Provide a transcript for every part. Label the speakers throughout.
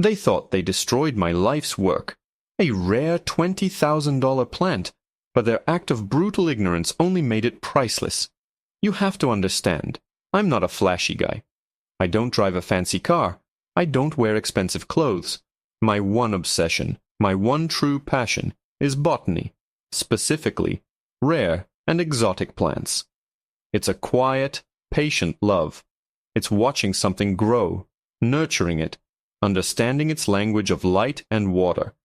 Speaker 1: They thought they destroyed my life's work. A rare $20,000 plant, but their act of brutal ignorance only made it priceless. You have to understand, I'm not a flashy guy. I don't drive a fancy car. I don't wear expensive clothes. My one obsession, my one true passion, is botany, specifically rare and exotic plants. It's a quiet, patient love. It's watching something grow, nurturing it, understanding its language of light and water.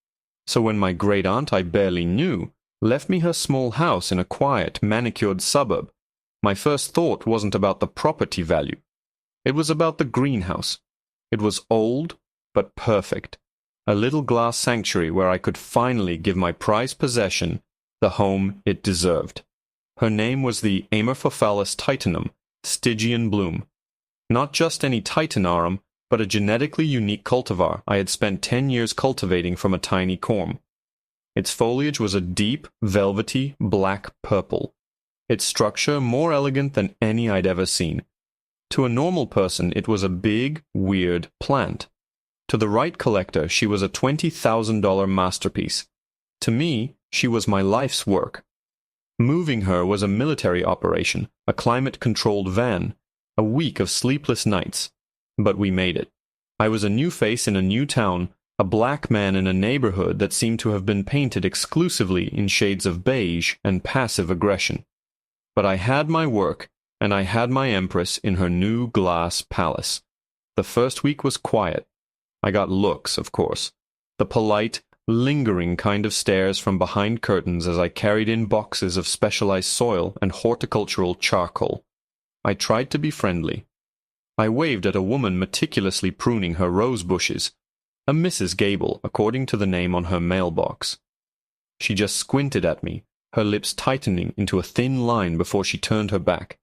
Speaker 1: So when my great-aunt I barely knew left me her small house in a quiet, manicured suburb, my first thought wasn't about the property value. It was about the greenhouse. It was old, but perfect. A little glass sanctuary where I could finally give my prized possession the home it deserved. Her name was the Amorphophallus titanum, Stygian bloom. Not just any titanarum, but a genetically unique cultivar I had spent 10 years cultivating from a tiny corm. Its foliage was a deep, velvety, black purple. Its structure more elegant than any I'd ever seen. To a normal person, it was a big, weird plant. To the right collector, she was a $20,000 masterpiece. To me, she was my life's work. Moving her was a military operation, a climate-controlled van, a week of sleepless nights. But we made it. I was a new face in a new town, a black man in a neighborhood that seemed to have been painted exclusively in shades of beige and passive aggression. But I had my work, and I had my empress in her new glass palace. The first week was quiet. I got looks, of course. The polite, lingering kind of stares from behind curtains as I carried in boxes of specialized soil and horticultural charcoal. I tried to be friendly. I waved at a woman meticulously pruning her rose bushes, a Mrs. Gable, according to the name on her mailbox. She just squinted at me, her lips tightening into a thin line before she turned her back.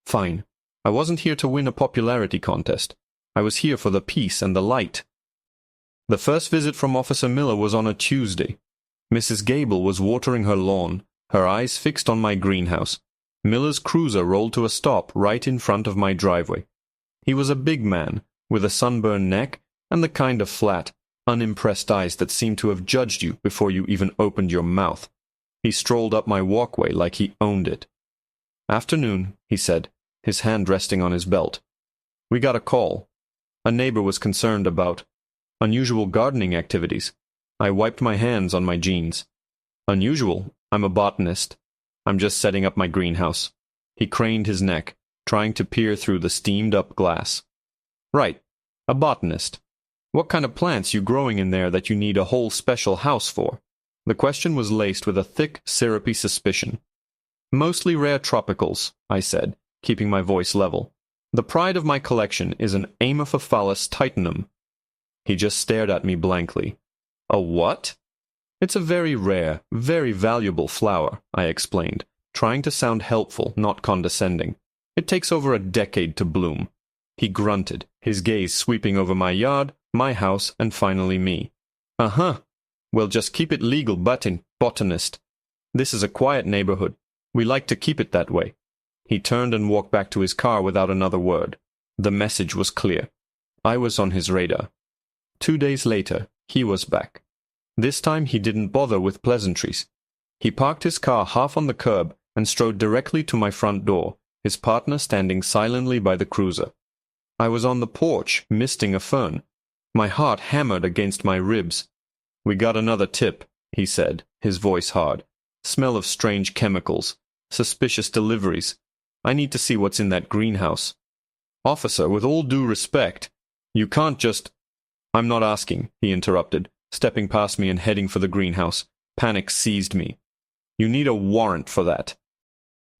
Speaker 1: Fine. I wasn't here to win a popularity contest. I was here for the peace and the light. The first visit from Officer Miller was on a Tuesday. Mrs. Gable was watering her lawn, her eyes fixed on my greenhouse. Miller's cruiser rolled to a stop right in front of my driveway. He was a big man, with a sunburned neck and the kind of flat, unimpressed eyes that seemed to have judged you before you even opened your mouth. He strolled up my walkway like he owned it. "Afternoon," he said, his hand resting on his belt. "We got a call. A neighbor was concerned about unusual gardening activities." I wiped my hands on my jeans. "Unusual? I'm a botanist. I'm just setting up my greenhouse." He craned his neck, trying to peer through the steamed-up glass. "Right, a botanist. What kind of plants you growing in there that you need a whole special house for?" The question was laced with a thick, syrupy suspicion. "Mostly rare tropicals," I said, keeping my voice level. "The pride of my collection is an Amorphophallus titanum." He just stared at me blankly. "A what?" "It's a very rare, very valuable flower," I explained, trying to sound helpful, not condescending. "It takes over a decade to bloom." He grunted, his gaze sweeping over my yard, my house, and finally me. "Uh-huh. Well, just keep it legal, botanist. This is a quiet neighborhood. We like to keep it that way." He turned and walked back to his car without another word. The message was clear. I was on his radar. 2 days later, he was back. This time he didn't bother with pleasantries. He parked his car half on the curb and strode directly to my front door, his partner standing silently by the cruiser. I was on the porch, misting a fern. My heart hammered against my ribs. "We got another tip," he said, his voice hard. "Smell of strange chemicals. Suspicious deliveries. I need to see what's in that greenhouse." "Officer, with all due respect, you can't just—" "I'm not asking," he interrupted, stepping past me and heading for the greenhouse. Panic seized me. "You need a warrant for that."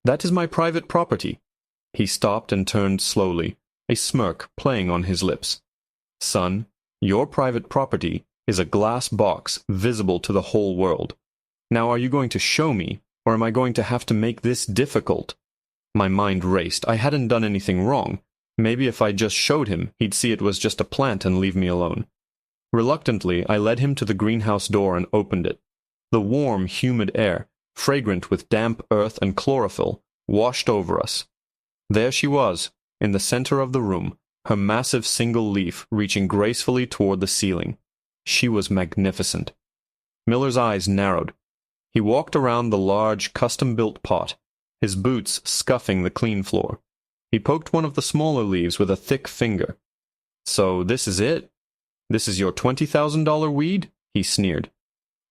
Speaker 1: "That is my private property." He stopped and turned slowly, a smirk playing on his lips. "Son, your private property is a glass box visible to the whole world. Now are you going to show me, or am I going to have to make this difficult?" My mind raced. I hadn't done anything wrong. Maybe if I just showed him, he'd see it was just a plant and leave me alone. Reluctantly, I led him to the greenhouse door and opened it. The warm, humid air, fragrant with damp earth and chlorophyll, washed over us. There she was, in the center of the room, her massive single leaf reaching gracefully toward the ceiling. She was magnificent. Miller's eyes narrowed. He walked around the large, custom-built pot, his boots scuffing the clean floor. He poked one of the smaller leaves with a thick finger. "So this is it? This is your $20,000 weed?" he sneered.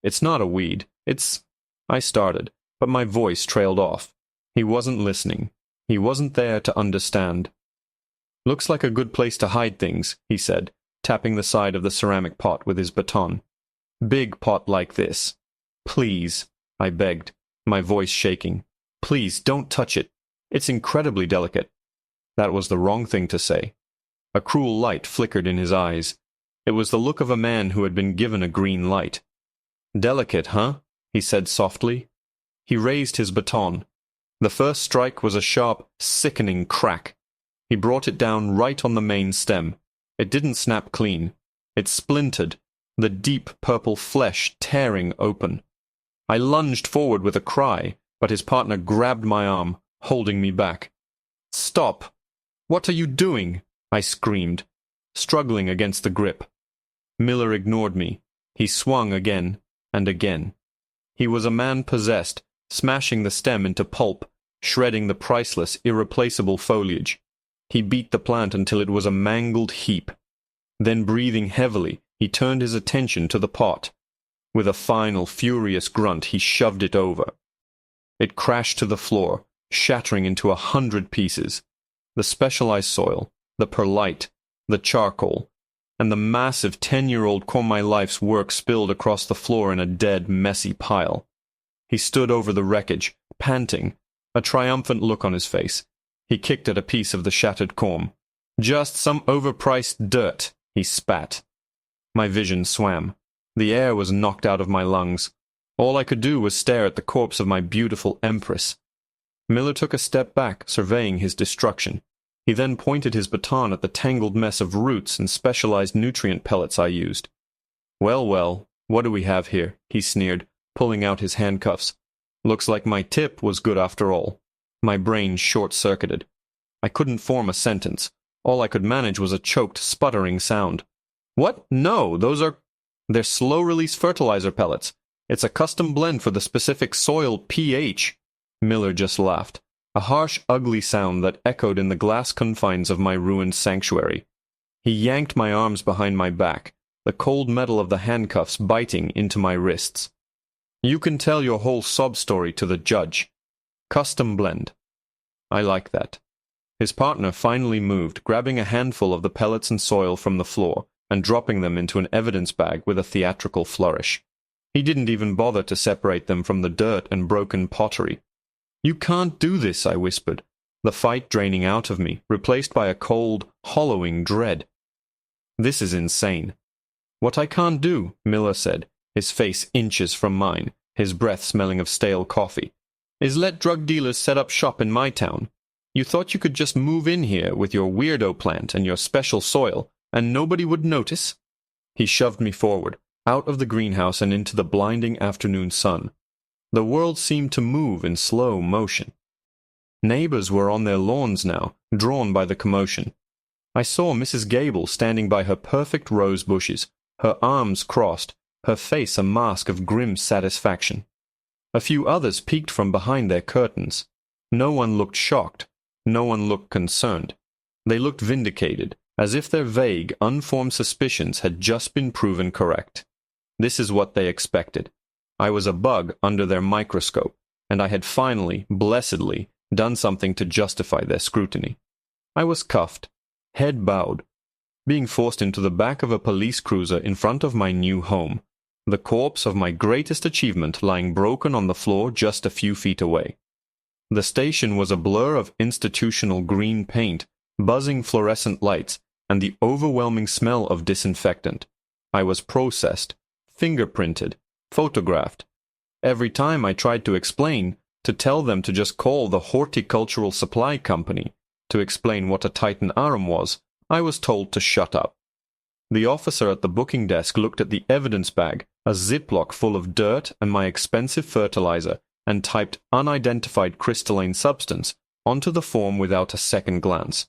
Speaker 1: "It's not a weed. It's—" I started, but my voice trailed off. He wasn't listening. He wasn't there to understand. "Looks like a good place to hide things," he said, tapping the side of the ceramic pot with his baton. "Big pot like this. Please," I begged, my voice shaking. "Please, don't touch it. It's incredibly delicate." That was the wrong thing to say. A cruel light flickered in his eyes. It was the look of a man who had been given a green light. "Delicate, huh?" he said softly. He raised his baton. The first strike was a sharp, sickening crack. He brought it down right on the main stem. It didn't snap clean. It splintered, the deep purple flesh tearing open. I lunged forward with a cry, but his partner grabbed my arm, holding me back. "Stop! What are you doing?" I screamed, struggling against the grip. Miller ignored me. He swung again and again. He was a man possessed, smashing the stem into pulp, shredding the priceless, irreplaceable foliage. He beat the plant until it was a mangled heap. Then, breathing heavily, he turned his attention to the pot. With a final, furious grunt, he shoved it over. It crashed to the floor, shattering into 100 pieces. The specialized soil, the perlite, the charcoal, and the massive 10-year-old core my life's work spilled across the floor in a dead, messy pile. He stood over the wreckage, panting, a triumphant look on his face. He kicked at a piece of the shattered comb. "Just some overpriced dirt," he spat. My vision swam. The air was knocked out of my lungs. All I could do was stare at the corpse of my beautiful empress. Miller took a step back, surveying his destruction. He then pointed his baton at the tangled mess of roots and specialized nutrient pellets I used. "Well, well, what do we have here?" he sneered, pulling out his handcuffs. "Looks like my tip was good after all." My brain short-circuited. I couldn't form a sentence. All I could manage was a choked, sputtering sound. "What? No, they're slow-release fertilizer pellets. It's a custom blend for the specific soil pH." Miller just laughed, a harsh, ugly sound that echoed in the glass confines of my ruined sanctuary. He yanked my arms behind my back, the cold metal of the handcuffs biting into my wrists. "You can tell your whole sob story to the judge. Custom blend." I like that. His partner finally moved, grabbing a handful of the pellets and soil from the floor and dropping them into an evidence bag with a theatrical flourish. He didn't even bother to separate them from the dirt and broken pottery. "You can't do this," I whispered, the fight draining out of me, replaced by a cold, hollowing dread. "This is insane." "What I can't do," Miller said, his face inches from mine, his breath smelling of stale coffee, "is let drug dealers set up shop in my town. You thought you could just move in here with your weirdo plant and your special soil, and nobody would notice?" He shoved me forward, out of the greenhouse and into the blinding afternoon sun. The world seemed to move in slow motion. Neighbors were on their lawns now, drawn by the commotion. I saw Mrs. Gable standing by her perfect rose bushes, her arms crossed, her face a mask of grim satisfaction. A few others peeked from behind their curtains. No one looked shocked. No one looked concerned. They looked vindicated, as if their vague, unformed suspicions had just been proven correct. This is what they expected. I was a bug under their microscope, and I had finally, blessedly, done something to justify their scrutiny. I was cuffed, head bowed, being forced into the back of a police cruiser in front of my new home, the corpse of my greatest achievement lying broken on the floor just a few feet away. The station was a blur of institutional green paint, buzzing fluorescent lights, and the overwhelming smell of disinfectant. I was processed, fingerprinted, photographed. Every time I tried to explain, to tell them to just call the horticultural supply company, to explain what a Titan Arum was, I was told to shut up. The officer at the booking desk looked at the evidence bag, a Ziploc full of dirt and my expensive fertilizer, and typed unidentified crystalline substance onto the form without a second glance.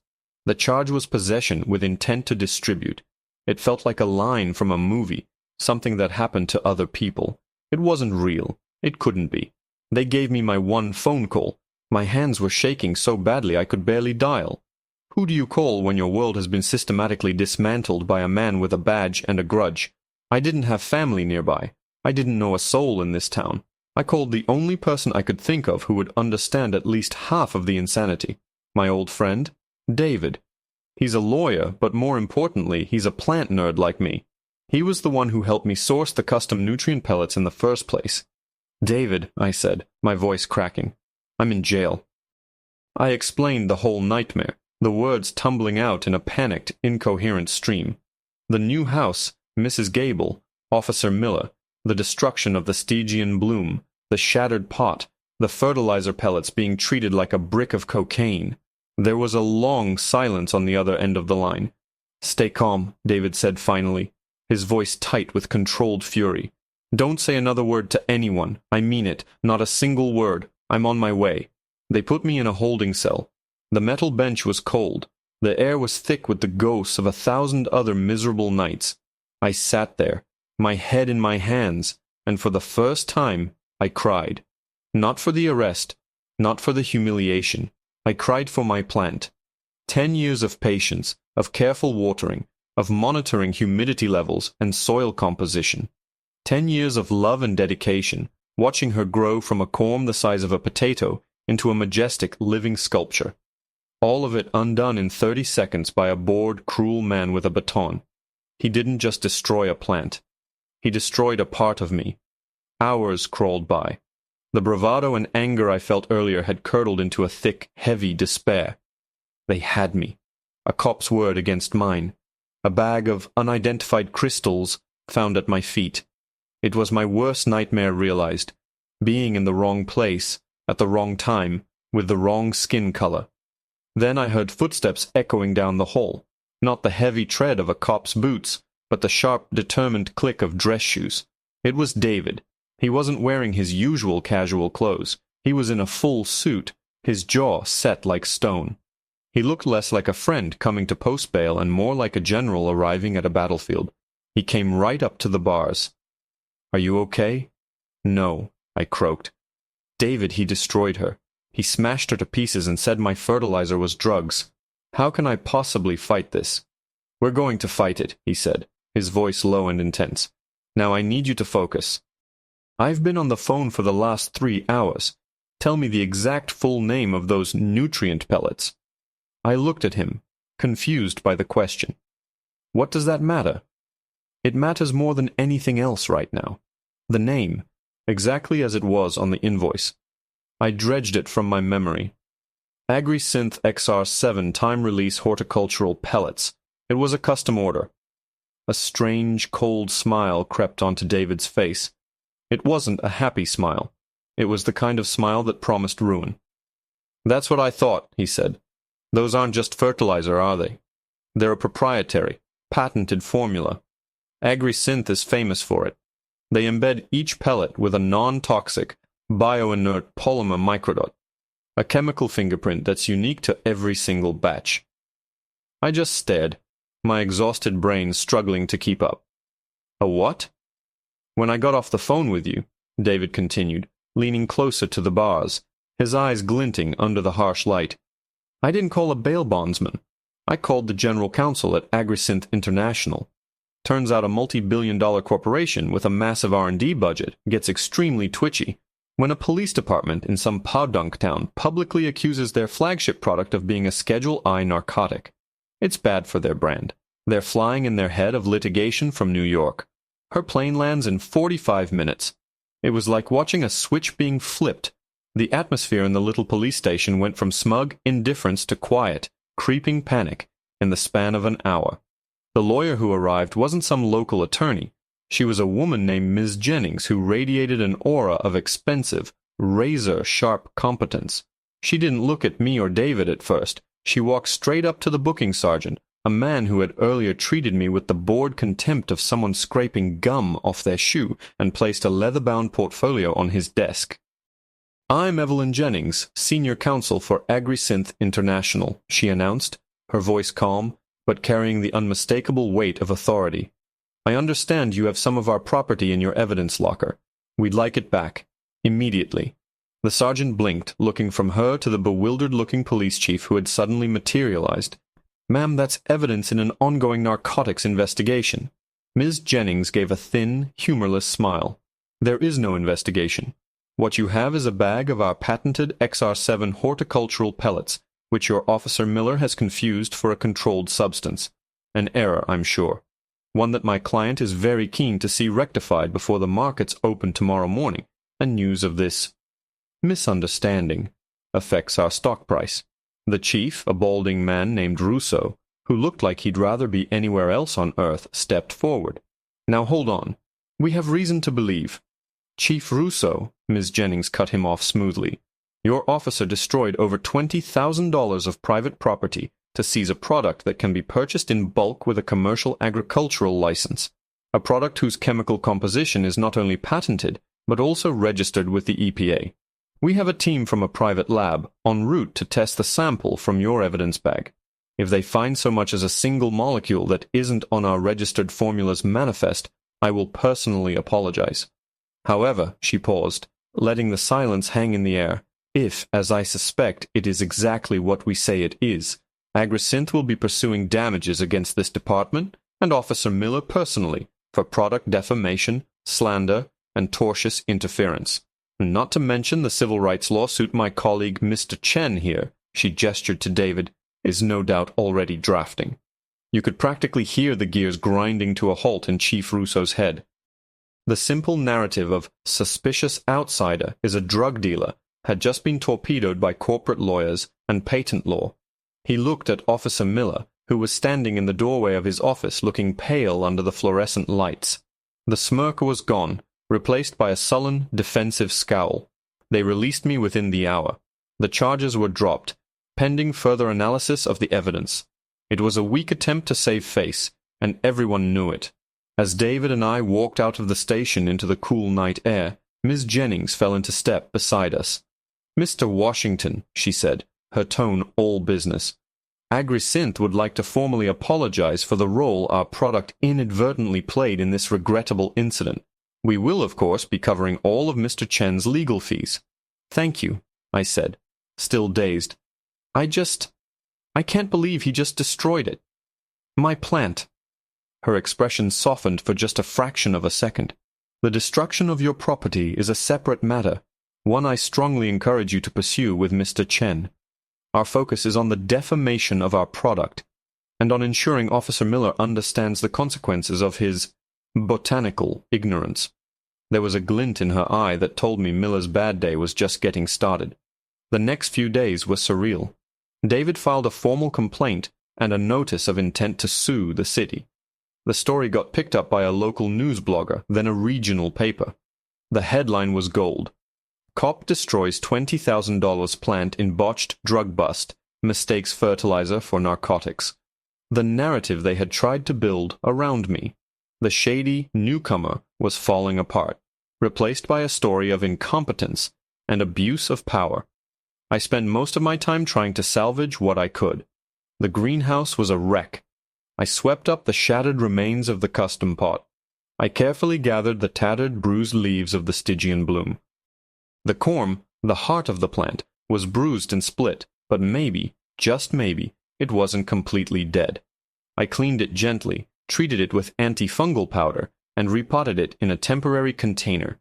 Speaker 1: The charge was possession with intent to distribute. It felt like a line from a movie, something that happened to other people. It wasn't real. It couldn't be. They gave me my one phone call. My hands were shaking so badly I could barely dial. Who do you call when your world has been systematically dismantled by a man with a badge and a grudge? I didn't have family nearby. I didn't know a soul in this town. I called the only person I could think of who would understand at least half of the insanity. My old friend, David. He's a lawyer, but more importantly, he's a plant nerd like me. He was the one who helped me source the custom nutrient pellets in the first place. "David," I said, my voice cracking, "I'm in jail." I explained the whole nightmare, the words tumbling out in a panicked, incoherent stream. The new house, Mrs. Gable, Officer Miller, the destruction of the Stygian bloom, the shattered pot, the fertilizer pellets being treated like a brick of cocaine. There was a long silence on the other end of the line. "Stay calm," David said finally, his voice tight with controlled fury. "Don't say another word to anyone. I mean it. Not a single word. I'm on my way." They put me in a holding cell. The metal bench was cold. The air was thick with the ghosts of 1,000 other miserable nights. I sat there, my head in my hands, and for the first time, I cried. Not for the arrest, not for the humiliation. I cried for my plant. 10 years of patience, of careful watering, of monitoring humidity levels and soil composition. 10 years of love and dedication, watching her grow from a corm the size of a potato into a majestic living sculpture. All of it undone in 30 seconds by a bored, cruel man with a baton. He didn't just destroy a plant. He destroyed a part of me. Hours crawled by. The bravado and anger I felt earlier had curdled into a thick, heavy despair. They had me. A cop's word against mine. A bag of unidentified crystals found at my feet. It was my worst nightmare realized. Being in the wrong place, at the wrong time, with the wrong skin color. Then I heard footsteps echoing down the hall. Not the heavy tread of a cop's boots, but the sharp, determined click of dress shoes. It was David. He wasn't wearing his usual casual clothes. He was in a full suit, his jaw set like stone. He looked less like a friend coming to post bail and more like a general arriving at a battlefield. He came right up to the bars. "Are you okay?" "No," I croaked. "David, he destroyed her. He smashed her to pieces and said my fertilizer was drugs. How can I possibly fight this?" "We're going to fight it," he said, his voice low and intense. "Now I need you to focus. I've been on the phone for the last 3 hours. Tell me the exact full name of those nutrient pellets." I looked at him, confused by the question. What does that matter? It matters more than anything else right now. The name, exactly as it was on the invoice. I dredged it from my memory. AgriSynth XR7 time-release horticultural pellets. It was a custom order. A strange, cold smile crept onto David's face. It wasn't a happy smile. It was the kind of smile that promised ruin. "That's what I thought," he said. "Those aren't just fertilizer, are they? They're a proprietary, patented formula. AgriSynth is famous for it. They embed each pellet with a non-toxic, bioinert polymer microdot, a chemical fingerprint that's unique to every single batch." I just stared, my exhausted brain struggling to keep up. "A what?" "When I got off the phone with you," David continued, leaning closer to the bars, his eyes glinting under the harsh light, "I didn't call a bail bondsman. I called the general counsel at AgriSynth International. Turns out a multi-billion-dollar corporation with a massive R&D budget gets extremely twitchy when a police department in some podunk town publicly accuses their flagship product of being a Schedule I narcotic. It's bad for their brand. They're flying in their head of litigation from New York. Her plane lands in 45 minutes. It was like watching a switch being flipped. The atmosphere in the little police station went from smug indifference to quiet, creeping panic in the span of an hour. The lawyer who arrived wasn't some local attorney. She was a woman named Ms. Jennings who radiated an aura of expensive, razor-sharp competence. She didn't look at me or David at first. She walked straight up to the booking sergeant, a man who had earlier treated me with the bored contempt of someone scraping gum off their shoe, and placed a leather-bound portfolio on his desk. "I'm Evelyn Jennings, senior counsel for AgriSynth International," she announced. her voice calm, but carrying the unmistakable weight of authority. "I understand you have some of our property in your evidence locker. We'd like it back. Immediately." The sergeant blinked, looking from her to the bewildered-looking police chief who had suddenly materialized. "Ma'am, that's evidence in an ongoing narcotics investigation." Ms. Jennings gave a thin, humorless smile. "There is no investigation. What you have is a bag of our patented XR7 horticultural pellets, which your Officer Miller has confused for a controlled substance. An error, I'm sure. One that my client is very keen to see rectified before the markets open tomorrow morning, and news of this misunderstanding affects our stock price." The chief, a balding man named Russo, who looked like he'd rather be anywhere else on Earth, stepped forward. "Now hold on. We have reason to believe—" "Chief Russo," Ms. Jennings cut him off smoothly, "your officer destroyed over $20,000 of private property to seize a product that can be purchased in bulk with a commercial agricultural license, a product whose chemical composition is not only patented, but also registered with the EPA. We have a team from a private lab en route to test the sample from your evidence bag. If they find so much as a single molecule that isn't on our registered formulas manifest, I will personally apologize." However, she paused, letting the silence hang in the air. "If, as I suspect, it is exactly what we say it is, Agrisynth will be pursuing damages against this department and Officer Miller personally for product defamation, slander, and tortious interference. Not to mention the civil rights lawsuit my colleague Mr. Chen here," she gestured to David, "is no doubt already drafting." You could practically hear the gears grinding to a halt in Chief Russo's head. The simple narrative of suspicious outsider is a drug dealer had just been torpedoed by corporate lawyers and patent law. He looked at Officer Miller, who was standing in the doorway of his office looking pale under the fluorescent lights. The smirk was gone, replaced by a sullen, defensive scowl. "They released me within the hour. The charges were dropped, pending further analysis of the evidence. It was a weak attempt to save face, and everyone knew it." As David and I walked out of the station into the cool night air, Ms. Jennings fell into step beside us. "Mr. Washington," she said, her tone all business, "Agrisynth would like to formally apologize for the role our product inadvertently played in this regrettable incident. We will, of course, be covering all of Mr. Chen's legal fees." "Thank you," I said, still dazed. I can't believe he just destroyed it. My plant." Her expression softened for just a fraction of a second. "The destruction of your property is a separate matter, one I strongly encourage you to pursue with Mr. Chen. Our focus is on the defamation of our product, and on ensuring Officer Miller understands the consequences of his botanical ignorance." There was a glint in her eye that told me Miller's bad day was just getting started. The next few days were surreal. David filed a formal complaint and a notice of intent to sue the city. The story got picked up by a local news blogger, then a regional paper. The headline was gold. "Cop destroys $20,000 plant in botched drug bust, mistakes fertilizer for narcotics." The narrative they had tried to build around me, the shady newcomer, was falling apart, replaced by a story of incompetence and abuse of power. I spent most of my time trying to salvage what I could. The greenhouse was a wreck. I swept up the shattered remains of the custom pot. I carefully gathered the tattered, bruised leaves of the Stygian bloom. The corm, the heart of the plant, was bruised and split, but maybe, just maybe, it wasn't completely dead. I cleaned it gently, treated it with antifungal powder, and repotted it in a temporary container.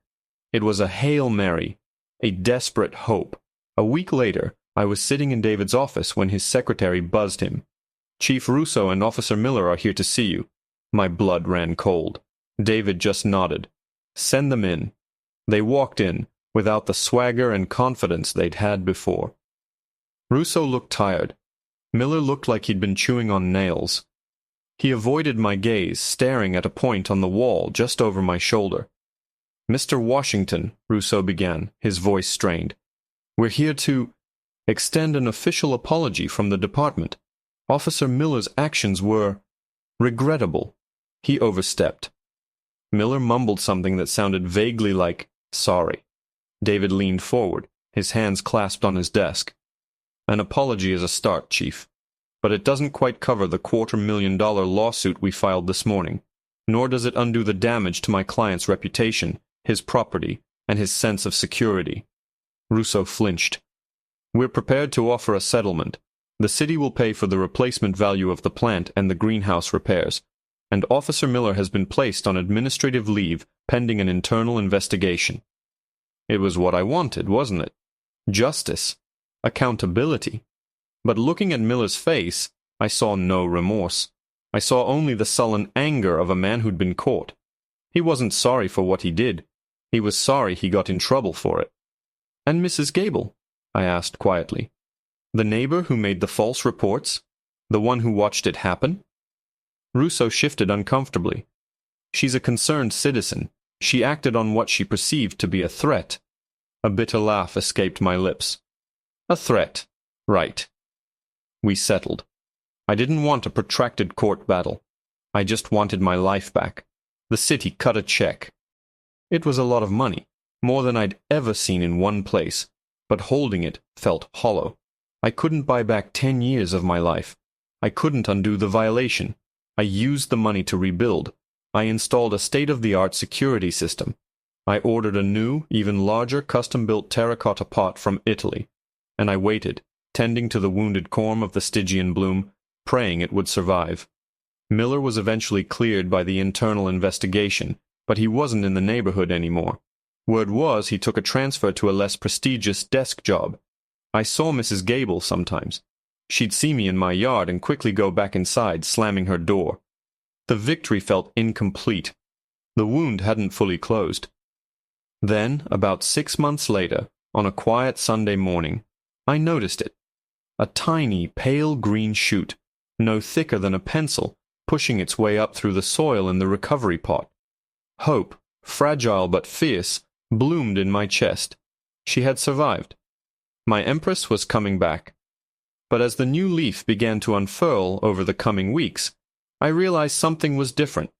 Speaker 1: It was a Hail Mary, a desperate hope. A week later, I was sitting in David's office when his secretary buzzed him. "Chief Russo and Officer Miller are here to see you." My blood ran cold. David just nodded. "Send them in." They walked in, without the swagger and confidence they'd had before. Russo looked tired. Miller looked like he'd been chewing on nails. He avoided my gaze, staring at a point on the wall just over my shoulder. "Mr. Washington," Russo began, his voice strained, "we're here to extend an official apology from the department. Officer Miller's actions were regrettable. He overstepped." Miller mumbled something that sounded vaguely like, "sorry." David leaned forward, his hands clasped on his desk. "An apology is a start, Chief. but it doesn't quite cover the $250,000 lawsuit we filed this morning, nor does it undo the damage to my client's reputation, his property, and his sense of security." Russo flinched. "We're prepared to offer a settlement. The city will pay for the replacement value of the plant and the greenhouse repairs, and Officer Miller has been placed on administrative leave pending an internal investigation." It was what I wanted, wasn't it? Justice. Accountability. But looking at Miller's face, I saw no remorse. I saw only the sullen anger of a man who'd been caught. He wasn't sorry for what he did. He was sorry he got in trouble for it. "And Mrs. Gable?" I asked quietly. "The neighbor who made the false reports? The one who watched it happen?" Russo shifted uncomfortably. "She's a concerned citizen. She acted on what she perceived to be a threat." A bitter laugh escaped my lips. "A threat. Right." We settled. I didn't want a protracted court battle. I just wanted my life back. The city cut a check. It was a lot of money, more than I'd ever seen in one place, but holding it felt hollow. I couldn't buy back 10 years of my life. I couldn't undo the violation. I used the money to rebuild. I installed a state-of-the-art security system. I ordered a new, even larger custom-built terracotta pot from Italy, and I waited, tending to the wounded corm of the Stygian bloom, praying it would survive. Miller was eventually cleared by the internal investigation, but he wasn't in the neighborhood anymore. Word was he took a transfer to a less prestigious desk job. I saw Mrs. Gable sometimes. She'd see me in my yard and quickly go back inside, slamming her door. The victory felt incomplete. The wound hadn't fully closed. Then, about 6 months later, on a quiet Sunday morning, I noticed it. A tiny, pale green shoot, no thicker than a pencil, pushing its way up through the soil in the recovery pot. Hope, fragile but fierce, bloomed in my chest. She had survived. My empress was coming back. But as the new leaf began to unfurl over the coming weeks, I realized something was different.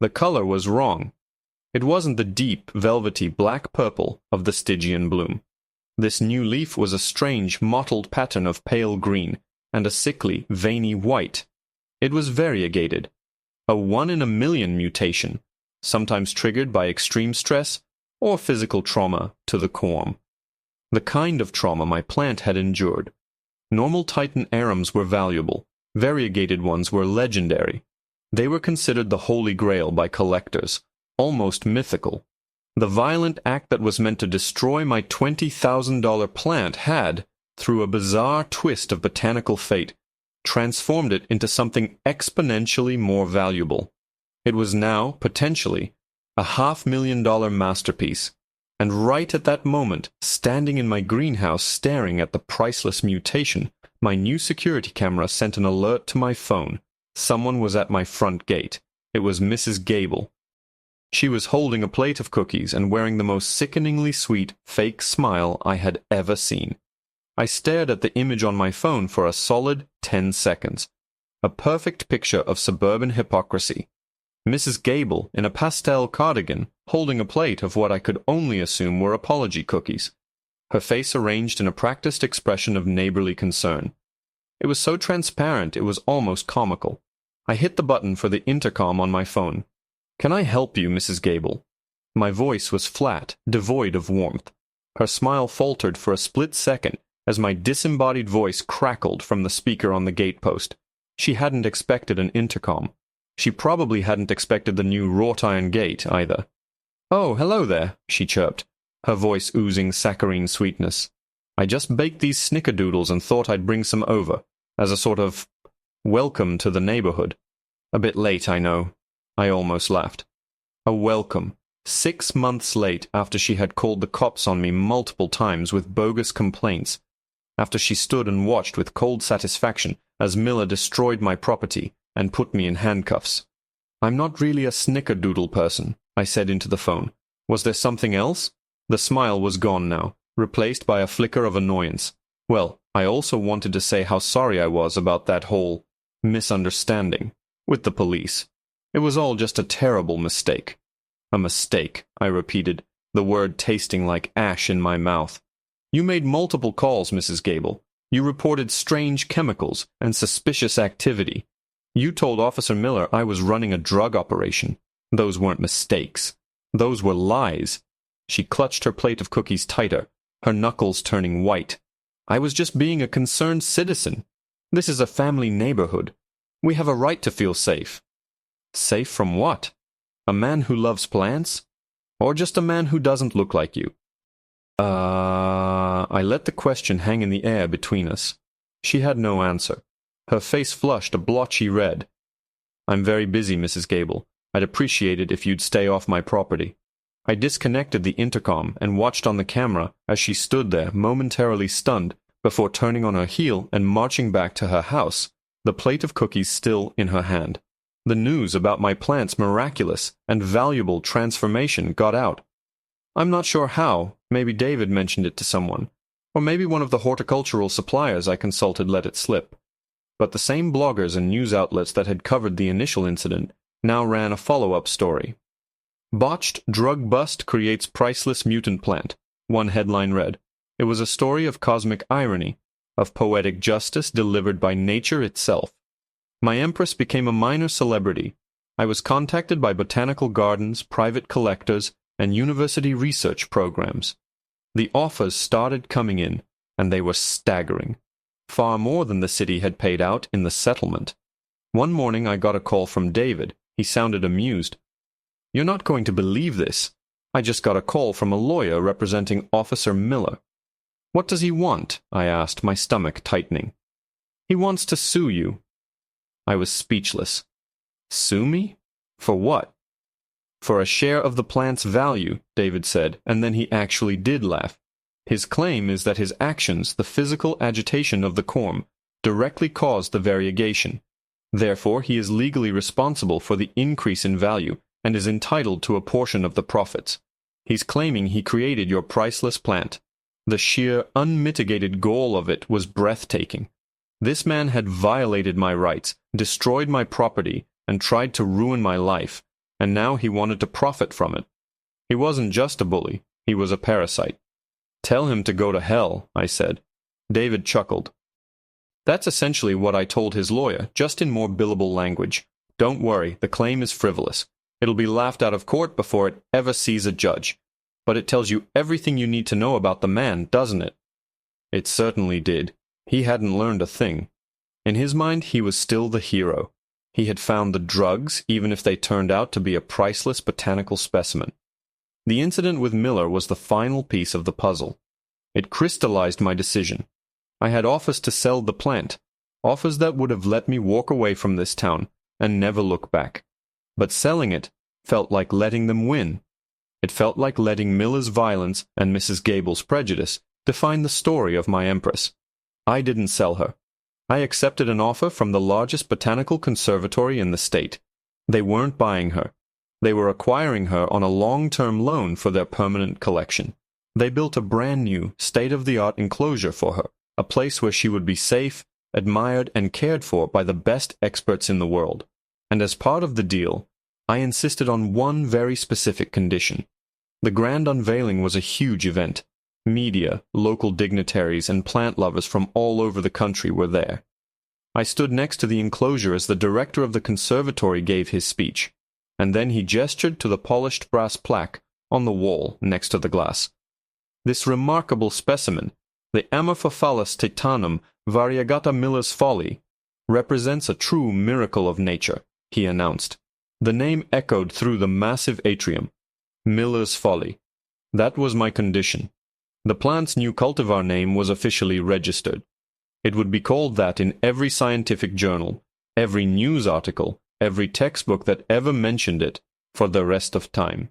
Speaker 1: The color was wrong. It wasn't the deep, velvety black-purple of the Stygian bloom. This new leaf was a strange, mottled pattern of pale green and a sickly, veiny white. It was variegated, a 1-in-a-million mutation, sometimes triggered by extreme stress or physical trauma to the corm. The kind of trauma my plant had endured. Normal Titan arums were valuable. Variegated ones were legendary. They were considered the holy grail by collectors, almost mythical. The violent act that was meant to destroy my $20,000 plant had, through a bizarre twist of botanical fate, transformed it into something exponentially more valuable. It was now, potentially, a $500,000 masterpiece. And right at that moment, standing in my greenhouse staring at the priceless mutation, my new security camera sent an alert to my phone. Someone was at my front gate. It was Mrs. Gable. She was holding a plate of cookies and wearing the most sickeningly sweet, fake smile I had ever seen. I stared at the image on my phone for a solid 10 seconds. A perfect picture of suburban hypocrisy. Mrs. Gable in a pastel cardigan, holding a plate of what I could only assume were apology cookies. Her face arranged in a practiced expression of neighborly concern. It was so transparent it was almost comical. I hit the button for the intercom on my phone. "Can I help you, Mrs. Gable?" My voice was flat, devoid of warmth. Her smile faltered for a split second as my disembodied voice crackled from the speaker on the gatepost. She hadn't expected an intercom. She probably hadn't expected the new wrought-iron gate, either. "Oh, hello there," she chirped, her voice oozing saccharine sweetness. "I just baked these snickerdoodles and thought I'd bring some over, as a sort of welcome to the neighborhood. A bit late, I know." I almost laughed. A welcome, 6 months late after she had called the cops on me multiple times with bogus complaints, after she stood and watched with cold satisfaction as Miller destroyed my property and put me in handcuffs. "I'm not really a snickerdoodle person," I said into the phone. "Was there something else?" The smile was gone now, replaced by a flicker of annoyance. Well, I also wanted to say how sorry I was about that whole misunderstanding with the police. It was all just a terrible mistake. "A mistake," I repeated, the word tasting like ash in my mouth. "You made multiple calls, Mrs. Gable. You reported strange chemicals and suspicious activity. You told Officer Miller I was running a drug operation. Those weren't mistakes. Those were lies. She clutched her plate of cookies tighter, her knuckles turning white. I was just being a concerned citizen. This is a family neighborhood. We have a right to feel safe. Safe from what? A man who loves plants? Or just a man who doesn't look like you? I let the question hang in the air between us. She had no answer. Her face flushed a blotchy red. I'm very busy, Mrs. Gable. I'd appreciate it if you'd stay off my property. I disconnected the intercom and watched on the camera as she stood there, momentarily stunned, before turning on her heel and marching back to her house, the plate of cookies still in her hand. The news about my plant's miraculous and valuable transformation got out. I'm not sure how. Maybe David mentioned it to someone. Or maybe one of the horticultural suppliers I consulted let it slip. But the same bloggers and news outlets that had covered the initial incident now ran a follow-up story. Botched drug bust creates priceless mutant plant, one headline read. It was a story of cosmic irony, of poetic justice delivered by nature itself. My empress became a minor celebrity. I was contacted by botanical gardens, private collectors, and university research programs. The offers started coming in, and they were staggering. Far more than the city had paid out in the settlement. One morning I got a call from David. He sounded amused. You're not going to believe this. I just got a call from a lawyer representing Officer Miller. What does he want? I asked, my stomach tightening. He wants to sue you. I was speechless. Sue me? For what? For a share of the plant's value, David said, and then he actually did laugh. His claim is that his actions, the physical agitation of the corm, directly caused the variegation. Therefore, he is legally responsible for the increase in value and is entitled to a portion of the profits. He's claiming he created your priceless plant. The sheer, unmitigated gall of it was breathtaking. This man had violated my rights, destroyed my property, and tried to ruin my life, and now he wanted to profit from it. He wasn't just a bully, he was a parasite. Tell him to go to hell, I said. David chuckled. That's essentially what I told his lawyer, just in more billable language. Don't worry, the claim is frivolous. It'll be laughed out of court before it ever sees a judge. But it tells you everything you need to know about the man, doesn't it? It certainly did. He hadn't learned a thing. In his mind, he was still the hero. He had found the drugs, even if they turned out to be a priceless botanical specimen. The incident with Miller was the final piece of the puzzle. It crystallized my decision. I had offers to sell the plant, offers that would have let me walk away from this town and never look back. But selling it felt like letting them win. It felt like letting Miller's violence and Mrs. Gable's prejudice define the story of my empress. I didn't sell her. I accepted an offer from the largest botanical conservatory in the state. They weren't buying her. They were acquiring her on a long-term loan for their permanent collection. They built a brand-new, state-of-the-art enclosure for her, a place where she would be safe, admired, and cared for by the best experts in the world. And as part of the deal, I insisted on one very specific condition. The grand unveiling was a huge event. Media, local dignitaries, and plant lovers from all over the country were there. I stood next to the enclosure as the director of the conservatory gave his speech, and then he gestured to the polished brass plaque on the wall next to the glass. This remarkable specimen, the Amorphophallus titanum variegata Miller's folly, represents a true miracle of nature, he announced. The name echoed through the massive atrium. Miller's folly. That was my condition. The plant's new cultivar name was officially registered. It would be called that in every scientific journal, every news article, every textbook that ever mentioned it, for the rest of time.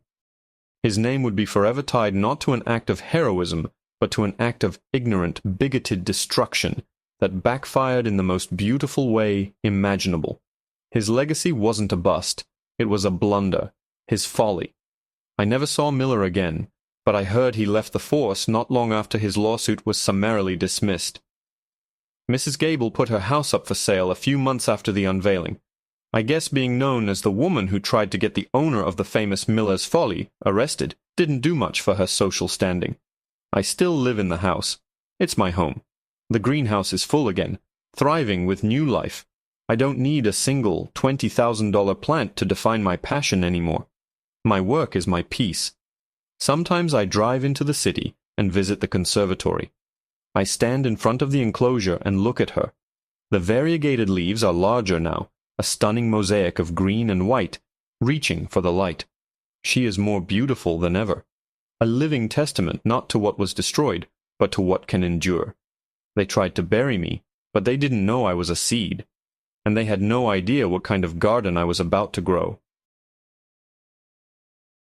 Speaker 1: His name would be forever tied not to an act of heroism, but to an act of ignorant, bigoted destruction that backfired in the most beautiful way imaginable. His legacy wasn't a bust. It was a blunder. His folly. I never saw Miller again, but I heard he left the force not long after his lawsuit was summarily dismissed. Mrs. Gable put her house up for sale a few months after the unveiling. I guess being known as the woman who tried to get the owner of the famous Miller's Folly arrested didn't do much for her social standing. I still live in the house. It's my home. The greenhouse is full again, thriving with new life. I don't need a single $20,000 plant to define my passion anymore. My work is my peace. Sometimes I drive into the city and visit the conservatory. I stand in front of the enclosure and look at her. The variegated leaves are larger now, a stunning mosaic of green and white, reaching for the light. She is more beautiful than ever. A living testament not to what was destroyed, but to what can endure. They tried to bury me, but they didn't know I was a seed, and they had no idea what kind of garden I was about to grow.